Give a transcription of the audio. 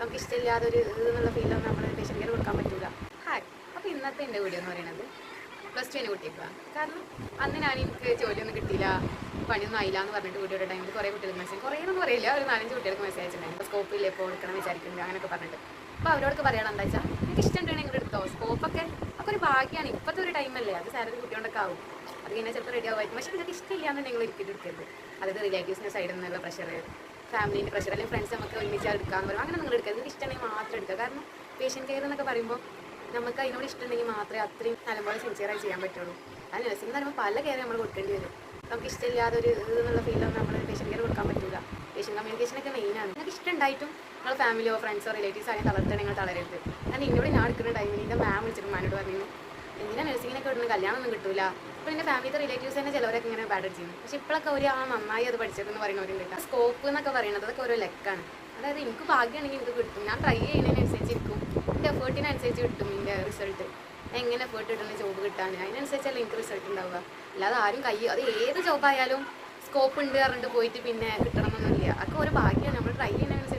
നമുക്ക് ഇഷ്ടമില്ലാതെ ഒരു എന്നുള്ള ഫീലൊന്നും നമ്മൾ പേഷ്യൻ്റ് കെയർ കൊടുക്കാൻ പറ്റില്ല. ഹായ്, അപ്പോൾ ഇന്നത്തെ എൻ്റെ വീഡിയോ എന്ന് പറയുന്നത് +2 കുട്ടിയേക്കാണ്. കാരണം അന്ന് എനിക്ക് ജോലിയൊന്നും കിട്ടിയില്ല, പണിയൊന്നും ആയില്ല എന്ന് പറഞ്ഞിട്ട് വീഡിയോയുടെ ടൈമിൽ കുറേ കുട്ടികൾക്ക് മെസ്സേജ്, കുറേയൊന്നും പറയില്ല, ഒരു 4-5 കുട്ടികൾക്ക് മെസ്സേജ് അയച്ചിട്ടുണ്ടായിരുന്നു. സ്കോപ്പില്ല ഇപ്പോൾ എടുക്കണം വിചാരിക്കുന്നത് അങ്ങനെയൊക്കെ പറഞ്ഞിട്ട്. അപ്പോൾ അവരോടൊക്കെ പറയണം എന്താ വെച്ചാൽ, എനിക്ക് ഇഷ്ടമുണ്ടെങ്കിൽ നിങ്ങൾ എടുത്തോ. സ്കോപ്പൊക്കെ ഒരു ഭാഗ്യമാണ്, ഇപ്പോഴത്തെ ഒരു ടൈമല്ലേ, അത് സാലറി കുട്ടിയോണ്ടൊക്കെ ആവും, അത് കഴിഞ്ഞാൽ ചിലപ്പോൾ റെഡി ആവുമായിരിക്കും. പക്ഷേ നിങ്ങൾക്ക് ഇഷ്ടമില്ല എന്നുണ്ടെങ്കിൽ നിങ്ങൾ ഒരിക്കലും എടുക്കരുത്. അതായത് റിലേറ്റീവ്സിൻ്റെ സൈഡിൽ നിന്നുള്ള പ്രഷർ, ഫാമിലീൻ്റെ പ്രഷർ, അല്ലെങ്കിൽ ഫ്രണ്ട്സ് നമുക്ക് ഒരുമിച്ച് എടുക്കാമെന്ന് പറയും, അങ്ങനെ നിങ്ങൾ എടുക്കരുത്. നിങ്ങൾക്ക് ഇഷ്ടമുണ്ടെങ്കിൽ മാത്രം എടുക്കുക. കാരണം പേഷ്യൻ്റ് കെയർ എന്നൊക്കെ പറയുമ്പോൾ നമുക്ക് അതിനോട് ഇഷ്ടമുണ്ടെങ്കിൽ മാത്രമേ അത്രയും നല്ലപോലെ സിൻസിയറായി ചെയ്യാൻ പറ്റുള്ളൂ. അത് നഴ്സിംഗ് എന്ന് പറയുമ്പോൾ പല കെയർ നമ്മൾ കൊടുക്കേണ്ടി വരും. നമുക്ക് ഇഷ്ടമില്ലാതെ ഒരു എന്നുള്ള ഫീലൊന്നും നമ്മൾ പേഷ്യൻ്റ് കെയർ കൊടുക്കാൻ പറ്റില്ല. പേഷ്യൻ്റ് കമ്മ്യൂണിക്കേഷനൊക്കെ മെയിനാണ്. നിങ്ങൾക്ക് ഇഷ്ടമുണ്ടായിട്ടും നിങ്ങൾ ഫാമിലിയോ ഫ്രണ്ട്സോ റിലേറ്റീവ്സോ ആണെങ്കിൽ തളർത്തണം, നിങ്ങൾ തളരരുത്. കാരണം എന്നോട് ഞാൻ എടുക്കുന്ന ടൈമിൽ എൻ്റെ മാം വിളിച്ചിട്ട് മാനോട് പറഞ്ഞു, എന്തിനാ നഴ്സിങ്ങിനൊക്കെ വിടുന്നത്, കല്യാണമൊന്നും കിട്ടില്ല. ഇപ്പോൾ എൻ്റെ ഫാമിലിത്തെ റിലേറ്റീവ്സ് തന്നെ ചിലവരൊക്കെ ഇങ്ങനെ ബാഡ് ചെയ്യുന്നു. പക്ഷേ ഇപ്പോഴൊക്കെ ഒരു നന്നായി അത് പഠിച്ചതെന്ന് പറയുന്നവരുണ്ട്. സ്കോപ്പ് എന്നൊക്കെ പറയുന്നത് അതൊക്കെ ഓരോ ലെക്കാണ്. അതായത് എനിക്ക് ഭാഗ്യമാണെങ്കിൽ എനിക്ക് കിട്ടും, ഞാൻ ട്രൈ ചെയ്യുന്നതിനനുസരിച്ച് ഇരിക്കും, എൻ്റെ എഫേർട്ടിനനുസരിച്ച് കിട്ടും എൻ്റെ റിസൾട്ട്. എങ്ങനെ എഫേർട്ട് കിട്ടുന്ന ജോബ് കിട്ടാൻ അതിനനുസരിച്ചല്ലേ എനിക്ക് റിസൾട്ട് ഉണ്ടാവുക. അല്ലാതെ ആരും അത് ഏത് ജോബായാലും സ്കോപ്പ് ഉണ്ട് പറഞ്ഞിട്ട് പോയിട്ട് പിന്നെ കിട്ടണമെന്നൊന്നുമില്ല. അതൊക്കെ ഒരു ഭാഗ്യമാണ്, നമ്മൾ ട്രൈ ചെയ്യുന്നതിനനുസരിച്ച്